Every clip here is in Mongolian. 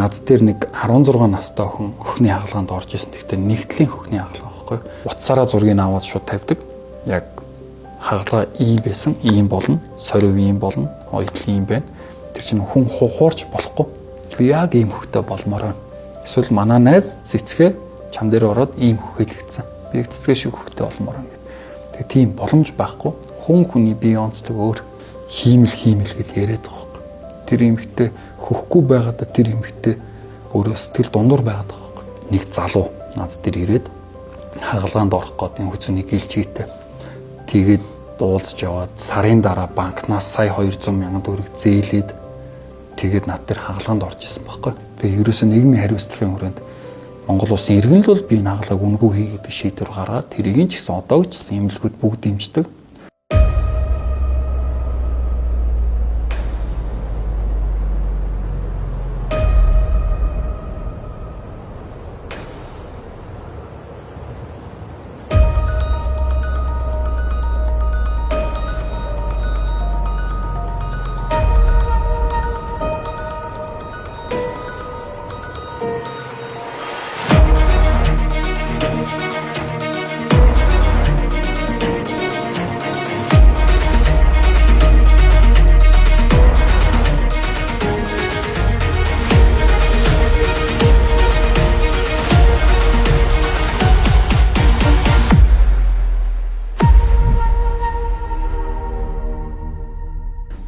Над дээр нэг 16 настай охин хөхний хагалгаанд орж исэн. Гэхдээ нэгдлийн хөхний хагалгаа байхгүй. Утсаараа зургийг аваад шууд тавьдаг. Яг хагалгаа ийм байсан, ийм болно, сорив ийм болно, оёдл ийм байна. Тэр чинь хүн хуурч болохгүй. Би яг ийм хөхтэй болмоор байна. Эсвэл манай найз цэцгээ чам дээр ороод ийм хөхөөлөгдсөн. Би яг цэцгээ шиг хөхтэй болмоор байна гэдэг. Тэгээ тийм боломж байхгүй. Хүний бие онцлог өөр хиймэл гэж яриад байгаа. Тэр эмэгтэй хөхгүй байгаад тэр эмэгтэй өөрөө сэтгэл дундуур байгаад байгаа. Нэг залуу над дээр ирээд хагалгаанд орох гээд энэ хүчнийг гэлжгээтэй. Тэгээд уулзж яваад сарын дараа банкнаас сая 200 мянган төгрөг зээлээд тэгээд над дээр хагалгаанд орж исэн байхгүй. Би ерөөсөө нийгмийн хариуцлагын хүрээнд Монгол улсын иргэн л бол би хагалгааг үнэгүй хий гэдэг шийдвэр гаргаад тэрийг ч гэсэн одооч гэсэн эмнэлгүүд бүгд дэмждэг.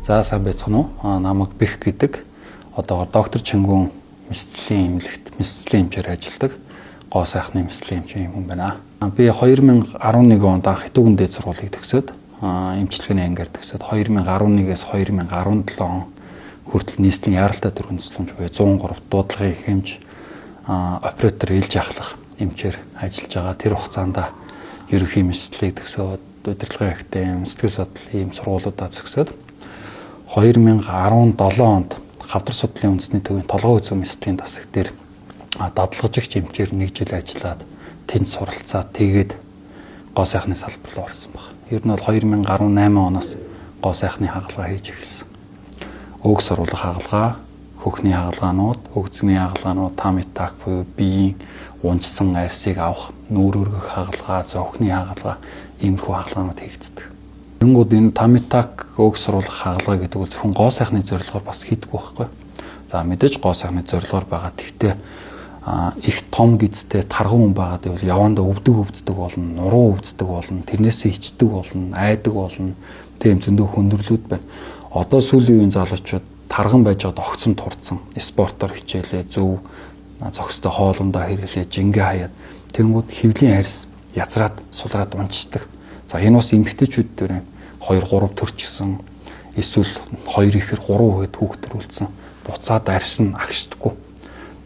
За сайн байцгаана уу? Намайг Бэх гэдэг. Одоогоор доктор Чингүн мэдслийн эмнэлэгт мэдслийн эмчээр ажилладаг. Гоо сайхны мэдслийн эмчийн хүн байна. Би 2011 онд анх Хитүүгэн дээд сургуулийг төгсөөд эмчилгээний ангиар төгсөөд 2011-ээс 2017 он хүртэл нийслэлийн яралтай төрийн тусламж буюу 103 дуудлагын их эмч оператор ээлж ахлах эмчээр ажиллаж байгаа. Тэр хугацаанд ерөнхий мэдслийг төгсөөд удирдлагын академи, сэтгэл судлалын сургуулиудаа төгсөөд 2017 онд Хавдар судлалын үндэсний төвийн толгой үзэм мэдслийн засаг дээр дадлагжигч эмчээр 1 жил ажиллаад тэнд суралцаад тэгээд гоо сайхны салбар руу орсон баг. Ер нь бол 2018 оноос гоо сайхны хагалгаа хийж эхэлсэн. Өг сурвалах хагалгаа, хөхний хагалгаанууд, өгцгний хагалгаанууд, тамитак буюу биеийн унжсан арьсыг авах, нүүр өргөх хагалгаа, зовхны хагалгаа, иймэрхүү хагалгаанууд хийгддэг. Тэнгүүд энэ тамитак өг сурвалах хагалгаа гэдэг бол зөвхөн гоо сайхны зорилгоор бас хийдэггүй байхгүй. За мэдээж гоо сайхны зорилгоор байгаа. Гэхдээ их том гизтэй тарган хүн байгаад байвал явандаа өвддөг болно, нуруу өвддөг болно, тэрнээсээ ичдэг болно, айдаг болно. Тийм зөндөө хүндрэлүүд байна. Одоо сүүлийн үеийн залуучууд тарган байж байгаад огцом турцсан, спортоор хичээлээ, зөв зохистой хоолундаа хэрэглээ, жингээ хаяад тэнгүүд хэвлийн арьс язраад сулраад унчдаг. За энэ бас эмэгтэйчүүд дээр 2 3 төрчихсөн эсвэл 2 ихээр 3 гээд хүүхэд төрүүлсэн буцаад арьс нь агшдаггүй.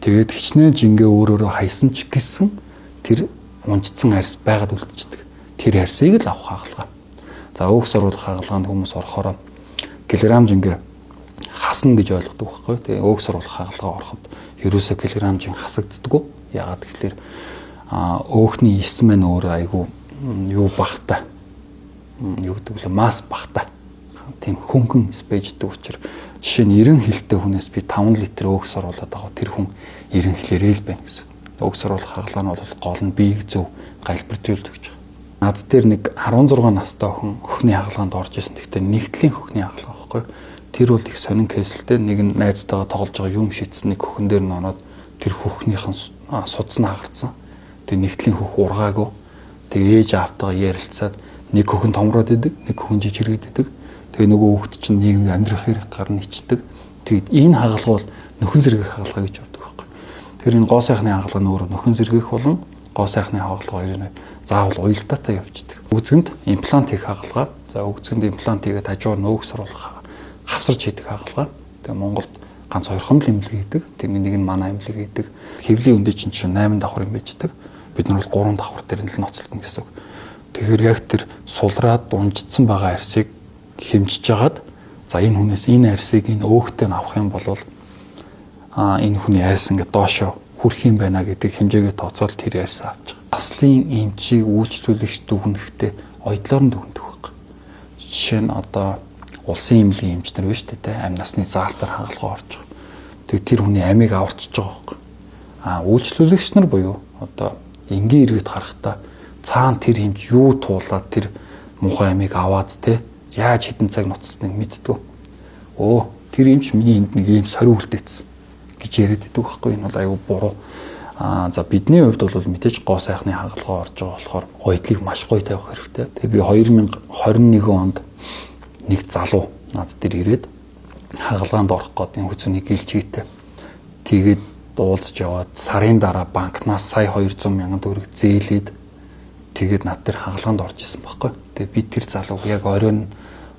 Тэгээд хичнээн жингээ өөрөөрөө хайсан ч гэсэн тэр унжцсан арьс байгаад үлдчихдэг. Тэр арьсыг л авах хагалгаа. За өг сурвалах хагалгаанд хүмүүс орохоор килограмм жингээ хасна гэж ойлгодог байхгүй. Тэгээ өг сурвалах хагалгаа ороход ерөөсөө килограмм жин хасагддаггүй. Яагаад гэвэл өөхний эс мань өөрөө айгүй юу багтай. Юу гэдэг вэ? Масс багтай. Тийм хөнгөн спэждэг учраас жишээ нь 90 хилтэй хүнээс би 5 литр өөх сурвалаад байгаа. Тэр хүн 90 хилээрээ л байна гэсэн. Өөх сурвалах хагалгаа нь бол гол нь биеийг зөв галбиржуулдаг гэж байна. Над дээр нэг 16 настай охин хөхний хагалгаанд орж исэн. Гэхдээ нэгдлийн хөхний хагалгаа байхгүй. Тэр бол их сонин кейсэлтэй. Нэг нь найзтайгаа тоглож байгаа юм шийдсэн нэг хөхөн дээр нь оноод тэр хөхнийхэн судснаа хагарсан. Тэгээ нэгдлийн хөх ургаагүй. Тэгээ ээж аавтайгаа ярилцаад нэг хөхөн томроод идэг, нэг хөхөн жижигрээд идэг. Тэгээ нөгөө хүүхэд чинь нийгэмд амьдрах хэрэгт гарна ичдэг. Тэгээд энэ хагалгаа бол нөхөн зэрэг хагалгаа гэж боддог байхгүй. Тэр энэ гоо сайхны хагалгаа нь өөрөө нөхөн зэрэг болон гоо сайхны хагалгаа хоёрын заавал уялдаатай явждаг. Өгцгөнд имплант хийх хагалгаа. За өгцгөнд имплант хийгээд хажуугаар нөөг сурвалах хавсарч хийдэг хагалгаа. Тэгээ Монголд ганц 2 л эмнэлэг хийдэг. Тэрний нэг нь манай эмнэлэг хийдэг. Хэвлийн өндөө чинь 8 давхар юм байждаг. Бид нар бол 3 давхар дээр л ноцолдно гэсэн үг. Тэгэхээр яг тэр сулраад унжицсан байгаа арьсыг хэмжиж жагаад за энэ хүнээс энэ арьсыг энэ өөхтэй нь авах юм бол энэ хүний арьс ингээд доошоо хүрх юм байна гэдэг хэмжээгээ тооцоол тэр арьс авч байгаа. Аслын эмчийг үйлчлүүлэгч дүгнэхдээ ойдлоор нь дүгндэг байхгүй. Жишээ нь одоо улсын эмнэлгийн эмч нар биш үү те амь насны заалтар хагалгаа орж байгаа. Тэгээ тэр хүний амийг аварчиж байгаа байхгүй. Үйлчлүүлэгч нар буюу одоо энгийн иргэд харахтаа цаана тэр хэмж юу туулаад тэр муухай амийг аваад те яаж хэдэн цаг нуцсныг мэддэг. Тэр юмч миний энд нэг юм сорив үлдээсэн гэж яриад идэг байхгүй. Энэ бол аюу буруу. За бидний хувьд бол мэдээж гоо сайхны хагалгаа орж байгаа болохоор гойдлыг маш гоё тавих хэрэгтэй. Тэгээ би 2021 онд нэг залуу над дээр ирээд хагалгаанд орох гээд энэ хүзүүнийг гэлжгээтэй. Тэгээд дуулж яваад сарын дараа банкнаас сая 200 мянган төгрөг зээлээд тэгээд над дээр хагалгаанд орж исэн байхгүй. Тэгээ би тэр залууг яг оройн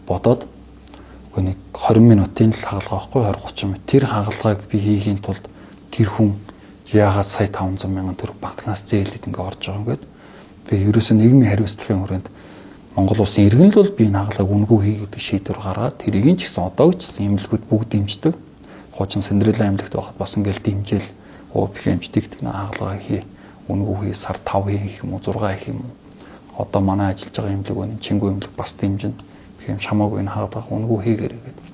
бодоод нэг 20 минутын л хагалгаа байхгүй 20-30 минут. Тэр хагалгааг би хийхийн тулд тэр хүн яагаад сая 500 мянган төгрөг банкнаас зээлээд ингээ орж байгаа юм гээд би ерөөсөө нийгмийн хариуцлагын хүрээнд Монгол улсын иргэн л бол би энэ хагалгааг үнэгүй хий гэдэг шийдвэр гаргаад тэрийг ч гэсэн одоо ч гэсэн эмнэлгүүд бүгд дэмждэг. Хуучин Синдрелла эмнэлэгт байхад бас ингээл дэмжээл их эмчдэг гэдэг хагалгаа хий үнэгүй хий сар 5 хийх юм уу 6 хийх юм уу. Одоо манай ажиллаж байгаа эмнэлэг байна. Чингүү эмнэлэг бас дэмжинэ. Бэхэм шамаагүй энэ хагалгааг үнэгүй хийгээрэй гэдэг.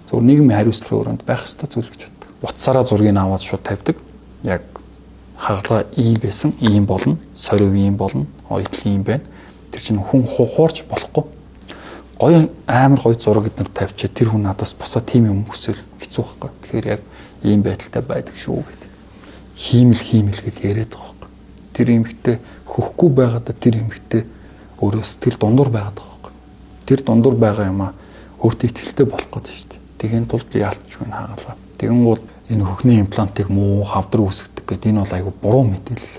Зөвхөн нийгмийн хариуцлагын хүрээнд байх ёстой зүйл гэж боддог. Утсаараа зургийг аваад шууд тавьдаг. Яг хагалгаа ийм байсан, ийм болно, сорив ийм болно, ойтл ийм байна. Тэр чинь хүн хуурч болохгүй. Гоё амар гоё зураг эднэр тавьчаа тэр хүн надаас босоо тийм юм өсөөл хэцүү байхгүй. Тэгэхээр яг ийм байдалтай байдаг шүү гэдэг. Хиймэл гэд яриад байгаа байхгүй. Тэр эмэгтэй хөхгүй байгаадаа тэр эмэгтэй өөрөө сэтгэл дундуур байгаад байгаа байхгүй. Тэр дундуур байгаа юмаа өөртөө ихтэй болох гэдэг шүү дээ. Тэгэн тулд яалтчгүй хагалгаа. Тэгэн бол энэ хөхний имплантыг муу хавдар үүсгдэг гэдэг энэ бол айгүй буруу мэдээлэл.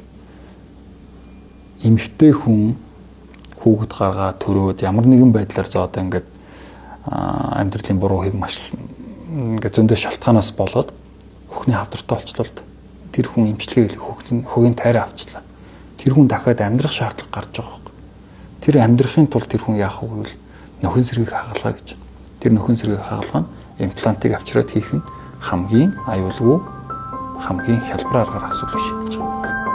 Эмэгтэй хүн хүүхэд гаргаа төрөөд ямар нэгэн байдлаар зоод ингээд амьдралын буруу хийг маш ингээд зөндөө шалтгаанаас болоод хөхний хавдартай олчлолт тэр хүн эмчилгээ хөгийн тайраа авчлаа. Тэр хүн дахиад амьдрах шаардлага гарч байгаа байхгүй. Тэр амьдрахын тулд тэр хүн яах вэ гэвэл нөхөн сэргийг хагалгаа гэж. Тэр нөхөн сэргийг хагалгаа нь имплантыг авчираад хийх нь хамгийн аюулгүй хамгийн хялбар аргаар асуудал шийдэж байгаа.